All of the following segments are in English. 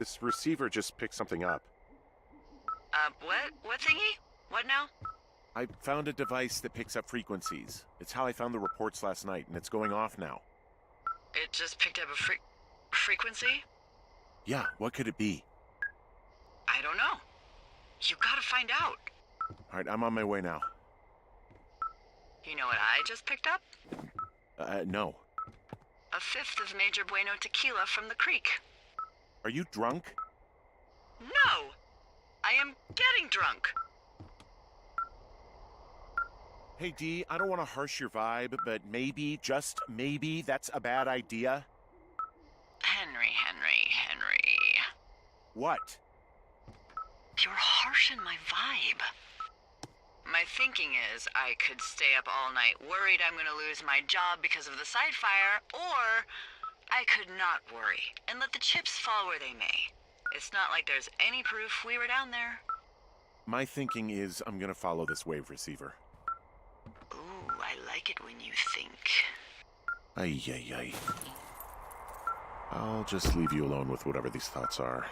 This receiver just picked something up. What? What thingy? What now? I found a device that picks up frequencies. It's how I found the reports last night, and it's going off now. It just picked up a frequency? Yeah, what could it be? I don't know. You gotta find out. Alright, I'm on my way now. You know what I just picked up? No. A fifth of Major Bueno tequila from the creek. Are you drunk? No! I am getting drunk. Hey, Dee, I don't want to harsh your vibe, but maybe, just maybe, that's a bad idea. Henry. What? You're harshing my vibe. My thinking is I could stay up all night worried I'm gonna lose my job because of the side fire, or I could not worry and let the chips fall where they may. It's not like there's any proof we were down there. My thinking is I'm gonna follow this wave receiver. Ooh, I like it when you think. Ay. I'll just leave you alone with whatever these thoughts are.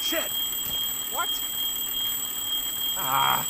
Shit! What? Ah!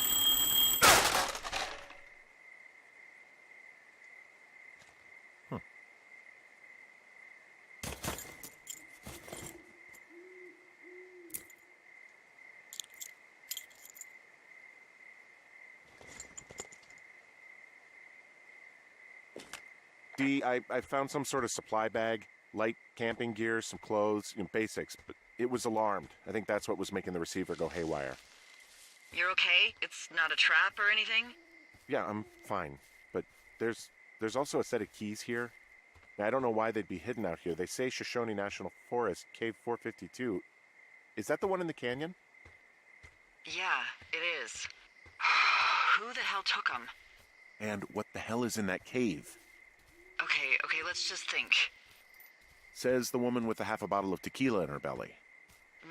Dee, I found some sort of supply bag, light camping gear, some clothes, basics, but it was alarmed. I think that's what was making the receiver go haywire. You're okay? It's not a trap or anything? Yeah, I'm fine, but there's also a set of keys here. I don't know why they'd be hidden out here. They say Shoshone National Forest, Cave 452. Is that the one in the canyon? Yeah, it is. Who the hell took them? And what the hell is in that cave? Okay, let's just think. Says the woman with a half a bottle of tequila in her belly.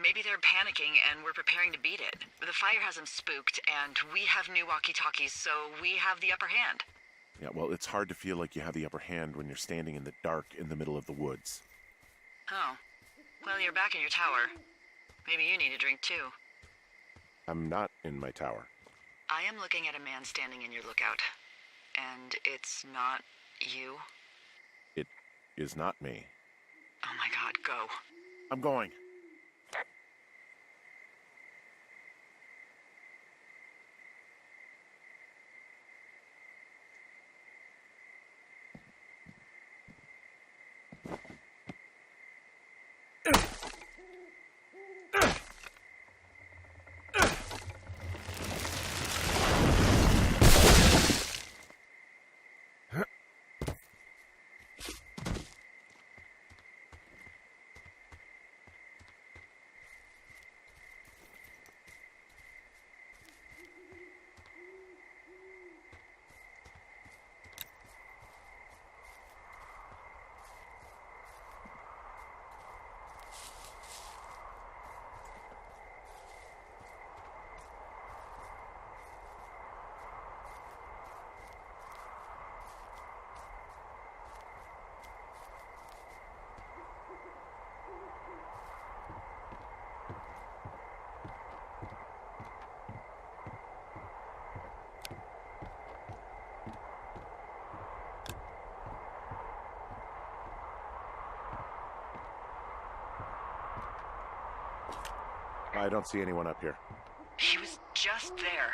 Maybe they're panicking and we're preparing to beat it. The fire has them spooked, and we have new walkie-talkies, so we have the upper hand. Yeah, well, it's hard to feel like you have the upper hand when you're standing in the dark in the middle of the woods. Oh. Well, you're back in your tower. Maybe you need a drink, too. I'm not in my tower. I am looking at a man standing in your lookout. And it's not you? It is not me. Oh my God, go. I'm going. I don't see anyone up here. He was just there.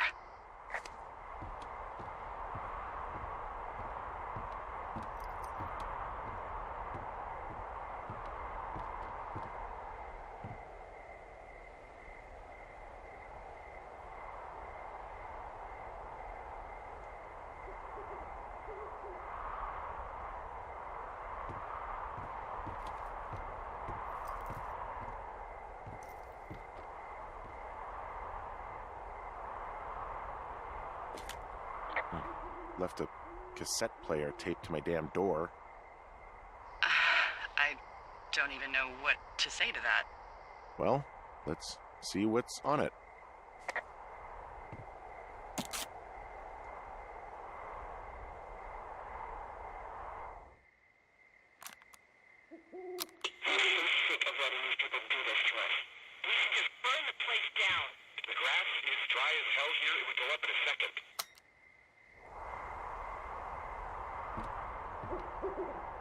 Left a cassette player taped to my damn door. I don't even know what to say to that. Well, let's see what's on it.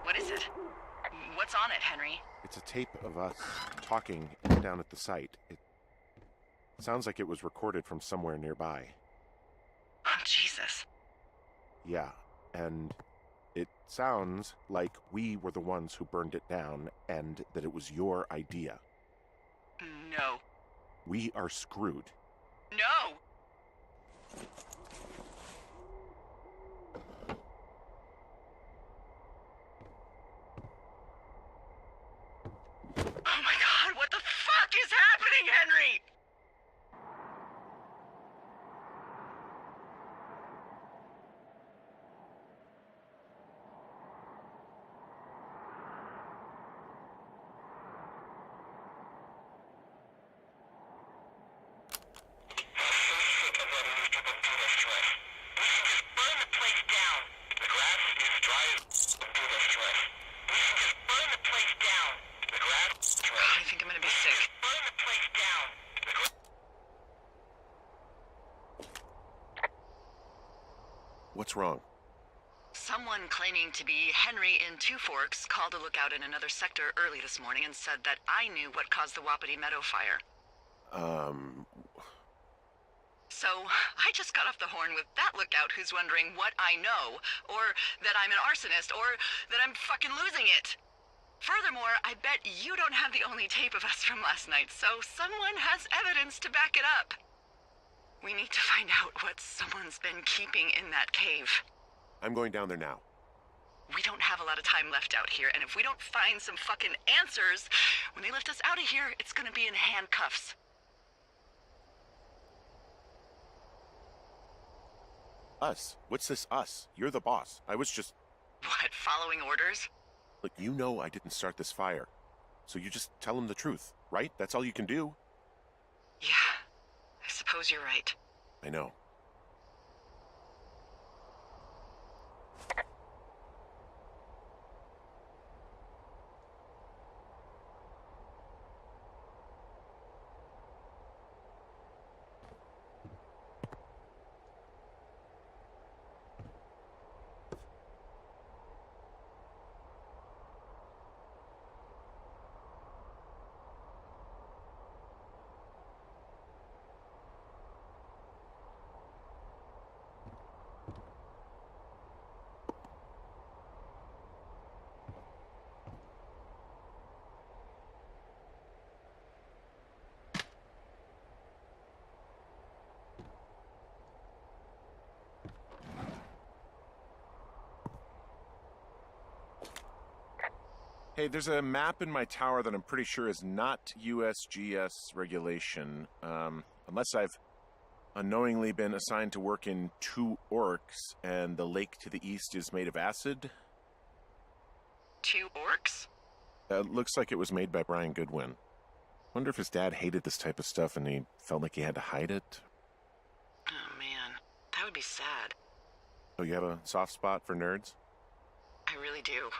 What is it? What's on it, Henry? It's a tape of us talking down at the site. It sounds like it was recorded from somewhere nearby. Oh, Jesus. Yeah, and it sounds like we were the ones who burned it down and that it was your idea. No. We are screwed. No! Oh my God, what the fuck is happening, Henry? I think I'm gonna be sick. What's wrong? Someone claiming to be Henry in Two Forks called a lookout in another sector early this morning and said that I knew what caused the Wapiti Meadow fire. So, I just got off the horn with that lookout who's wondering what I know, or that I'm an arsonist, or that I'm fucking losing it. Furthermore, I bet you don't have the only tape of us from last night, so someone has evidence to back it up. We need to find out what someone's been keeping in that cave. I'm going down there now. We don't have a lot of time left out here, and if we don't find some fucking answers, when they lift us out of here, it's gonna be in handcuffs. Us? What's this us? You're the boss. I was just... What, following orders? Look, you know I didn't start this fire. So you just tell him the truth, right? That's all you can do. Yeah, I suppose you're right. I know. Hey, there's a map in my tower that I'm pretty sure is not USGS regulation. Unless I've unknowingly been assigned to work in Two Orcs and the lake to the east is made of acid. Two orcs? Looks like it was made by Brian Goodwin. Wonder if his dad hated this type of stuff and he felt like he had to hide it. Oh man, that would be sad. Oh, you have a soft spot for nerds? I really do.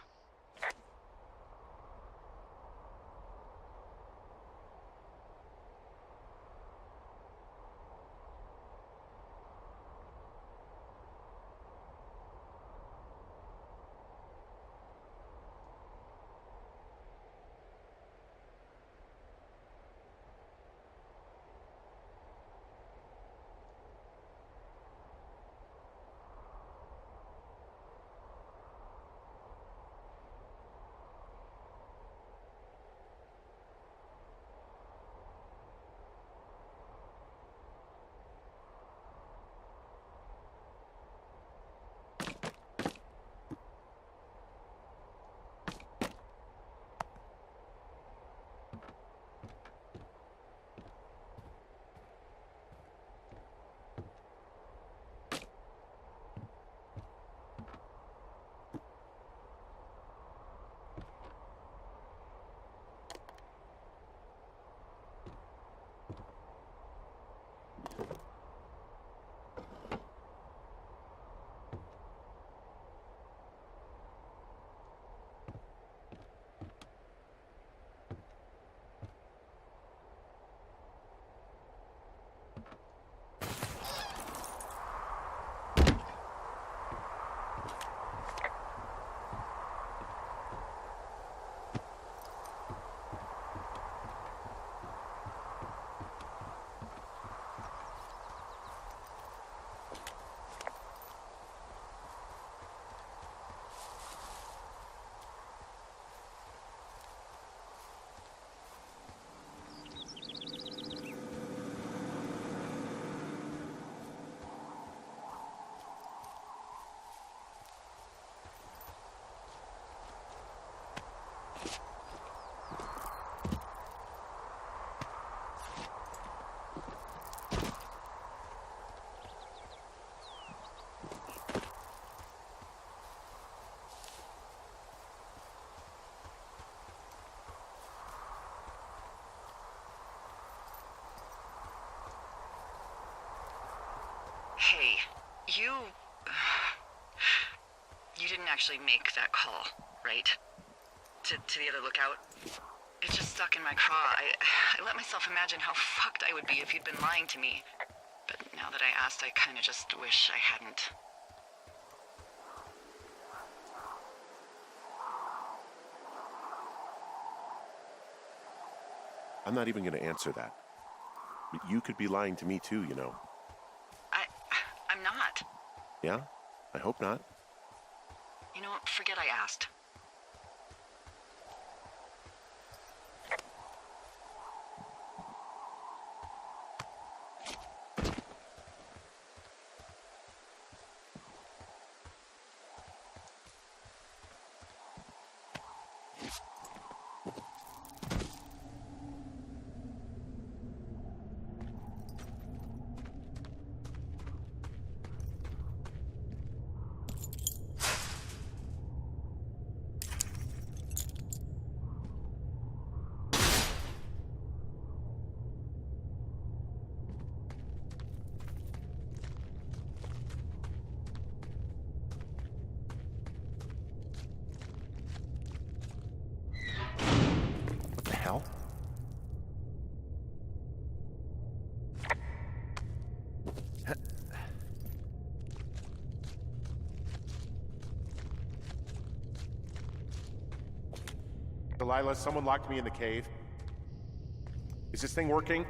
Hey, you didn't actually make that call, right? To the other lookout? It just stuck in my craw. I let myself imagine how fucked I would be if you'd been lying to me. But now that I asked, I kinda just wish I hadn't. I'm not even going to answer that. But you could be lying to me too, you know. I'm not. Yeah? I hope not. You know what? Forget I asked. What the hell? Delilah, someone locked me in the cave. Is this thing working?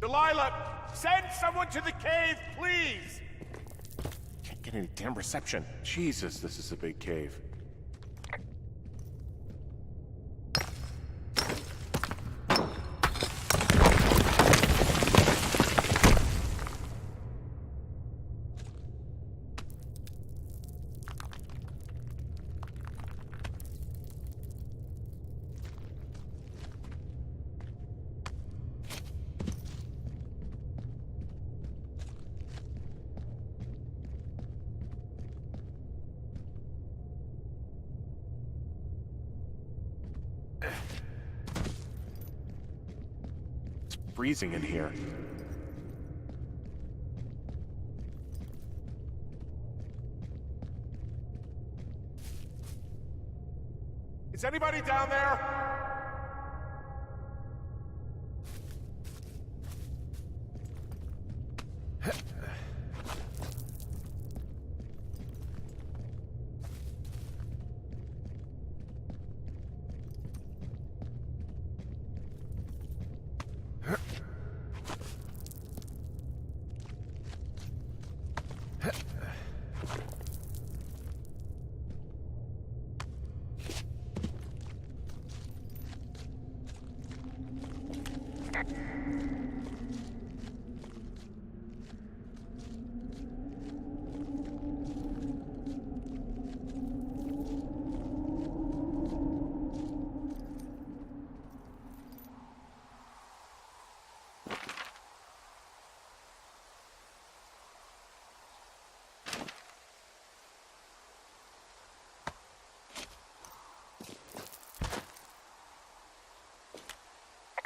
Delilah! Send someone to the cave, please! Can't get any damn reception. Jesus, this is a big cave. Freezing in here. Is anybody down there?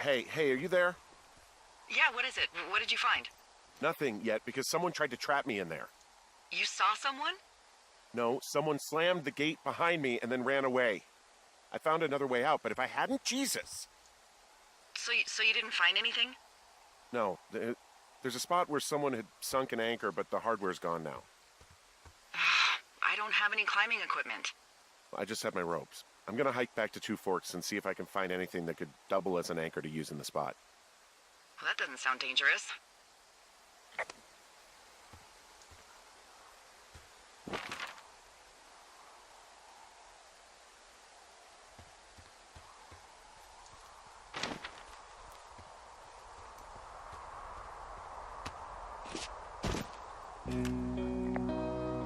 Hey, are you there? Yeah, what is it? What did you find? Nothing yet, because someone tried to trap me in there. You saw someone? No, someone slammed the gate behind me and then ran away. I found another way out, but if I hadn't, Jesus! So you didn't find anything? No, there's a spot where someone had sunk an anchor, but the hardware's gone now. I don't have any climbing equipment. I just have my ropes. I'm gonna hike back to Two Forks and see if I can find anything that could double as an anchor to use in the spot. Well, that doesn't sound dangerous.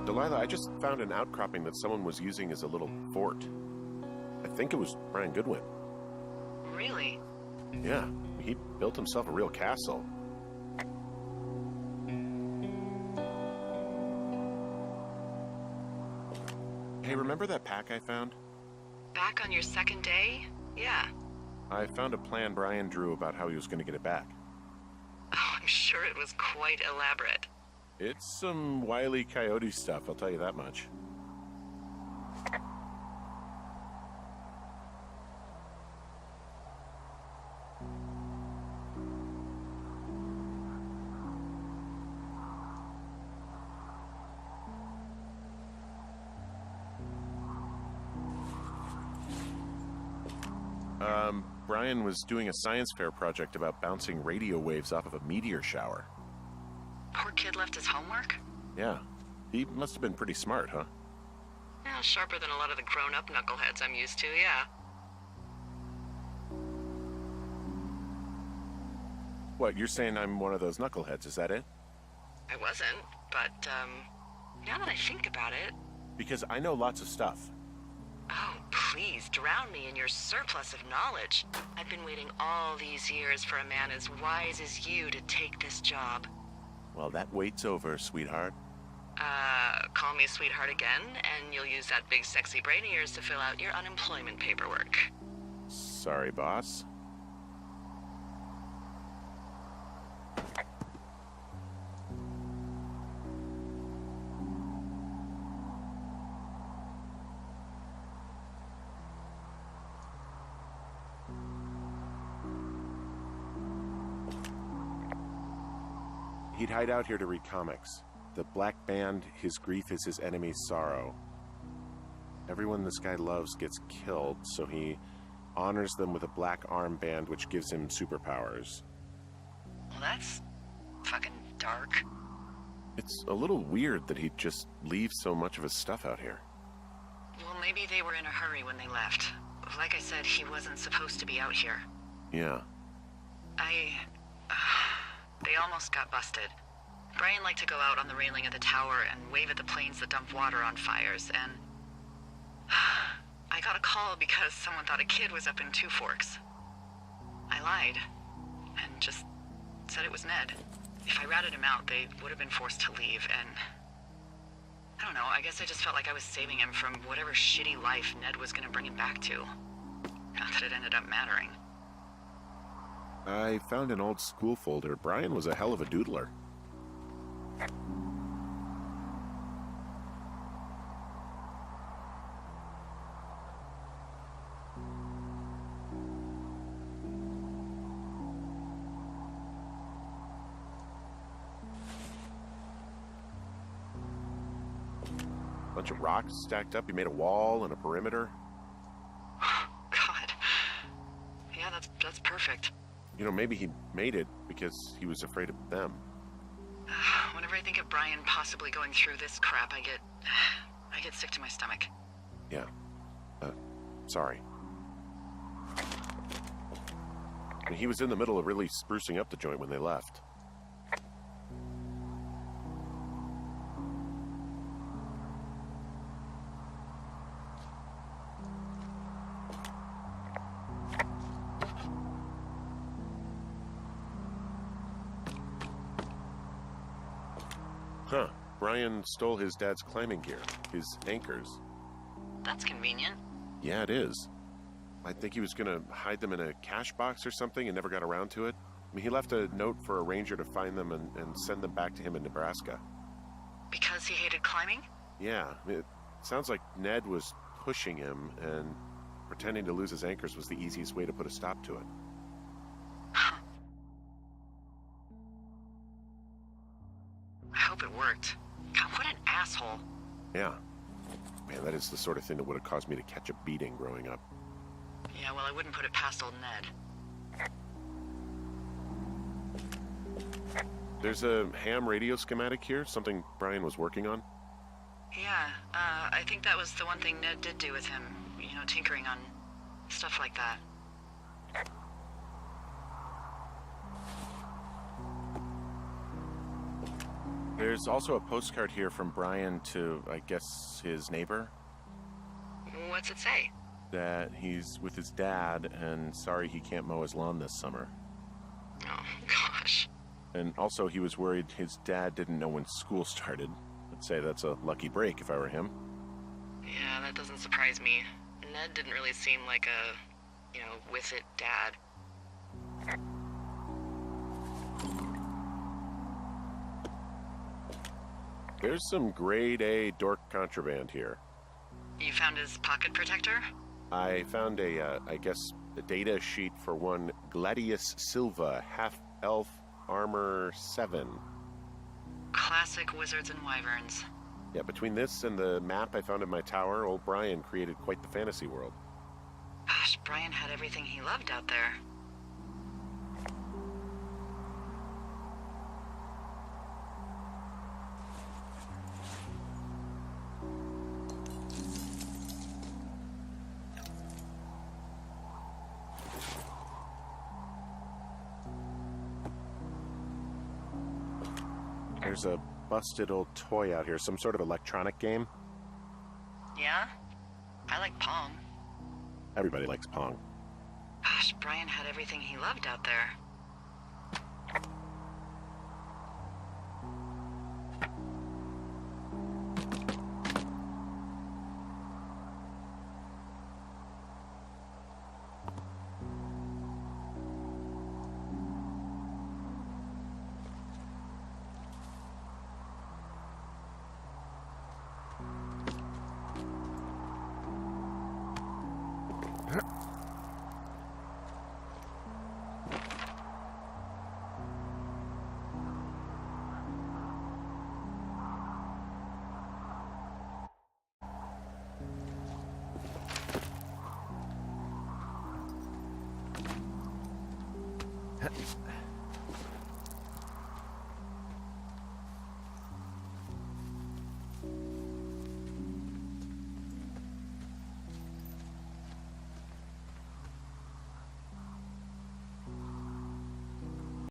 Delilah, I just found an outcropping that someone was using as a little fort. I think it was Brian Goodwin. Really? Yeah, he built himself a real castle. Hey, remember that pack I found? Back on your second day? Yeah. I found a plan Brian drew about how he was going to get it back. Oh, I'm sure it was quite elaborate. It's some Wile E. Coyote stuff, I'll tell you that much. Brian was doing a science fair project about bouncing radio waves off of a meteor shower. Poor kid left his homework? Yeah. He must have been pretty smart, huh? Yeah, sharper than a lot of the grown-up knuckleheads I'm used to, yeah. What, you're saying I'm one of those knuckleheads, is that it? I wasn't, but, now that I think about it... Because I know lots of stuff. Oh, please, drown me in your surplus of knowledge. I've been waiting all these years for a man as wise as you to take this job. Well, that wait's over, sweetheart. Call me sweetheart again, and you'll use that big sexy brain of yours to fill out your unemployment paperwork. Sorry, boss. He'd hide out here to read comics. The black band, his grief is his enemy's sorrow. Everyone this guy loves gets killed, so he honors them with a black armband which gives him superpowers. Well, that's fucking dark. It's a little weird that he'd just leave so much of his stuff out here. Well, maybe they were in a hurry when they left. Like I said, he wasn't supposed to be out here. Yeah. They almost got busted. Brian liked to go out on the railing of the tower and wave at the planes that dump water on fires, and... I got a call because someone thought a kid was up in Two Forks. I lied, and just said it was Ned. If I ratted him out, they would have been forced to leave, and... I don't know, I guess I just felt like I was saving him from whatever shitty life Ned was gonna bring him back to. Not that it ended up mattering. I found an old school folder. Brian was a hell of a doodler. Bunch of rocks stacked up. He made a wall and a perimeter. God. Yeah, that's perfect. You know, maybe he made it because he was afraid of them. Whenever I think of Brian possibly going through this crap, I get sick to my stomach. Yeah. Sorry. I mean, he was in the middle of really sprucing up the joint when they left. Huh. Brian stole his dad's climbing gear, his anchors. That's convenient. Yeah, it is. I think he was gonna hide them in a cash box or something and never got around to it. I mean, he left a note for a ranger to find them and send them back to him in Nebraska. Because he hated climbing? Yeah, it sounds like Ned was pushing him, and pretending to lose his anchors was the easiest way to put a stop to it. Huh. I hope it worked. God, what an asshole. Yeah. Man, that is the sort of thing that would have caused me to catch a beating growing up. Yeah, well, I wouldn't put it past old Ned. There's a ham radio schematic here, something Brian was working on. Yeah, I think that was the one thing Ned did do with him. You know, tinkering on stuff like that. There's also a postcard here from Brian to, I guess, his neighbor. What's it say? That he's with his dad and sorry he can't mow his lawn this summer. Oh, gosh. And also he was worried his dad didn't know when school started. I'd say that's a lucky break if I were him. Yeah, that doesn't surprise me. Ned didn't really seem like a, with it dad. There's some grade A dork contraband here. You found his pocket protector? I found I guess, a data sheet for one Gladius Silva, half-elf, armor 7. Classic wizards and wyverns. Yeah, between this and the map I found in my tower, old Brian created quite the fantasy world. Gosh, Brian had everything he loved out there. There's a busted old toy out here, some sort of electronic game. Yeah? I like Pong. Everybody likes Pong. Gosh, Brian had everything he loved out there.